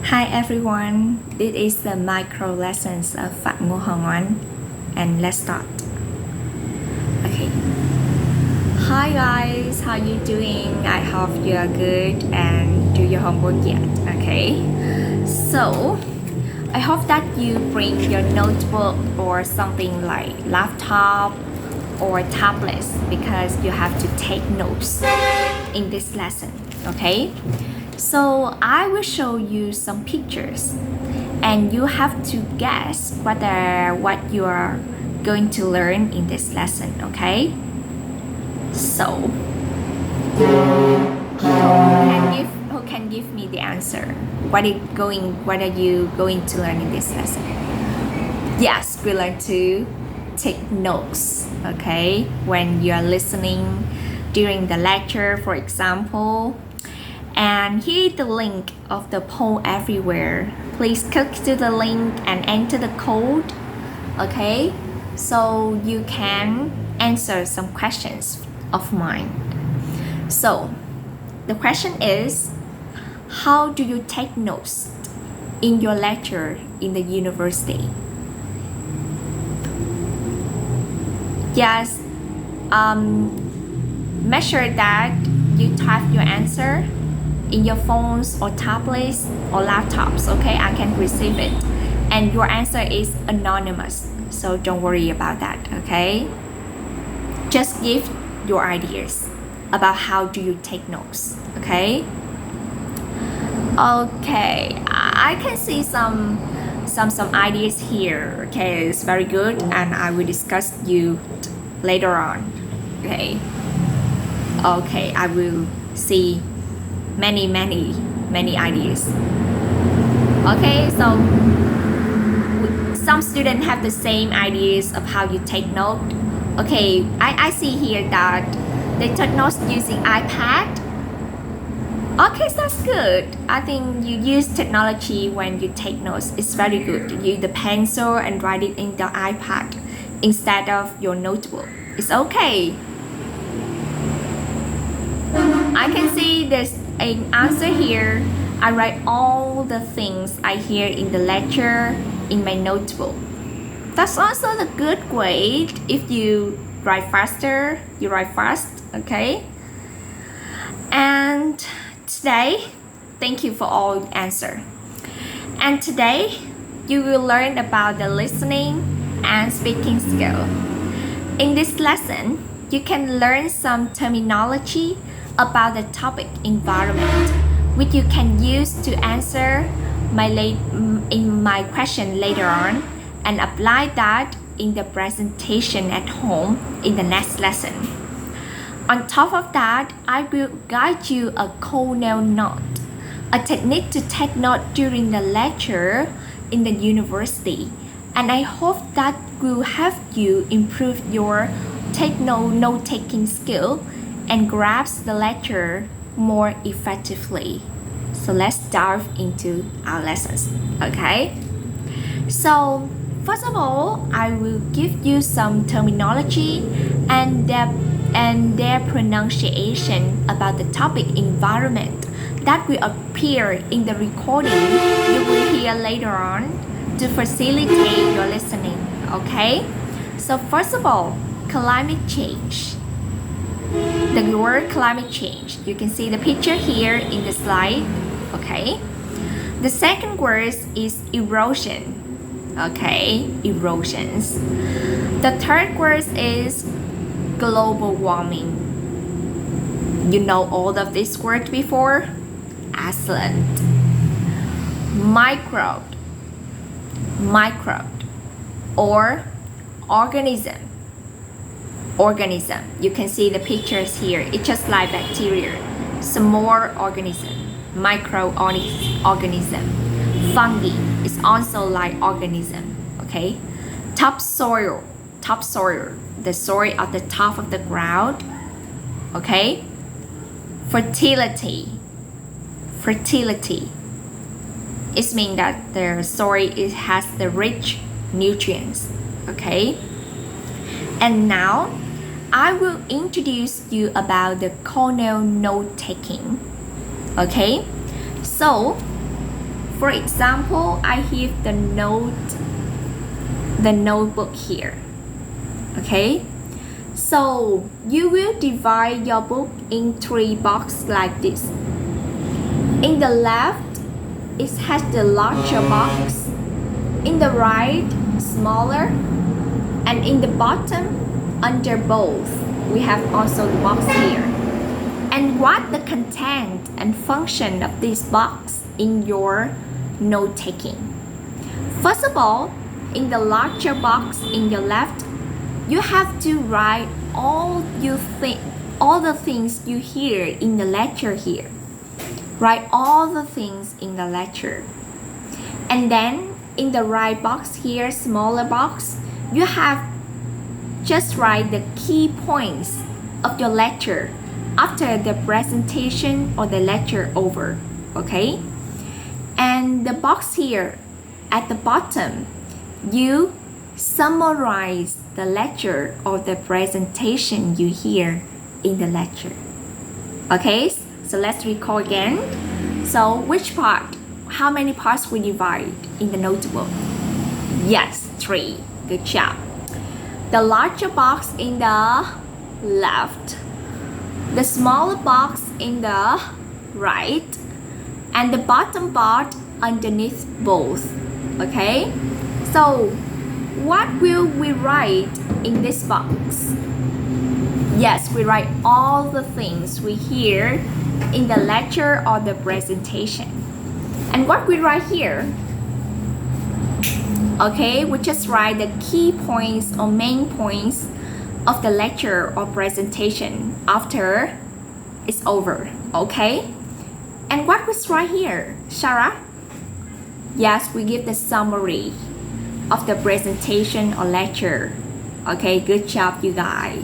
Hi everyone, this is the micro lessons of Pham Oanh and let's start. Okay. Hi guys, how you doing? I hope you are good and do your homework yet. Okay. So I hope that you bring your notebook or something like laptop or tablets because you have to take notes in this lesson. Okay. So I will show you some pictures and you have to guess what you are going to learn in this lesson, okay? So who can give me the answer? What are you going to learn in this lesson? Yes, we learn to take notes, okay? When you are listening during the lecture, for example. And here is the link of the poll everywhere. Please click to the link and enter the code, okay? So you can answer some questions of mine. So the question is, how do you take notes in your lecture in the university? Just make sure that you type your answer in your phones or tablets or laptops, okay? I can receive it. And your answer is anonymous, so don't worry about that, okay? Just give your ideas about how do you take notes, okay? Okay, I can see some ideas here, okay? It's very good and I will discuss you later on, okay? Okay, I will see many ideas. Okay, so some students have the same ideas of how you take note. Okay, I see here that they took notes using iPad. Okay, so that's good. I think you use technology when you take notes. It's very good. You use the pencil and write it in the iPad instead of your notebook. It's okay. I can see there's an answer here. I write all the things I hear in the lecture in my notebook. That's also the good way. If you write faster, you write fast, okay? And today, thank you for all the answer. And today, you will learn about the listening and speaking skill. In this lesson, you can learn some terminology about the topic environment, which you can use to answer in my question later on and apply that in the presentation at home in the next lesson. On top of that, I will guide you a cornell note, a technique to take note during the lecture in the university, and I hope that will help you improve your note-taking skill and grasp the lecture more effectively. So let's dive into our lessons, okay? So first of all, I will give you some terminology and their pronunciation about the topic environment that will appear in the recording you will hear later on to facilitate your listening, okay? So first of all, climate change. The word climate change, you can see the picture here in the slide, okay? The second word is erosion, okay? Erosions. The third word is global warming. You know all of these words before? Excellent. Microbe or organism. You can see the pictures here. It's just like bacteria, small organism, microorganism. Fungi is also like organism, okay? Topsoil, the soil at the top of the ground, okay? Fertility. It means that the soil has the rich nutrients, okay? And now I will introduce you about the cornell note taking, okay? So For example, I have the notebook here. Okay, so you will divide your book in 3 boxes like this. In the left, it has the larger box. In the right, smaller. And in the bottom, under both, we have also the box here. And what the content and function of this box in your note-taking? First of all, in the larger box in your left, you have to write all the things you hear in the lecture here. Write all the things in the lecture. And then in the right box here, smaller box, you have just write the key points of your lecture after the presentation or the lecture over. Okay? And the box here at the bottom, you summarize the lecture or the presentation you hear in the lecture. Okay, so let's recall again. So which part? How many parts we divide in the notebook? Yes, 3. Good job. The larger box in the left, the smaller box in the right, and the bottom part underneath both. Okay, so what will we write in this box? Yes, we write all the things we hear in the lecture or the presentation. And what we write here? Okay, we just write the key points or main points of the lecture or presentation after it's over. Okay, and what was right here, Shara? Yes, we give the summary of the presentation or lecture. Okay, good job, you guys.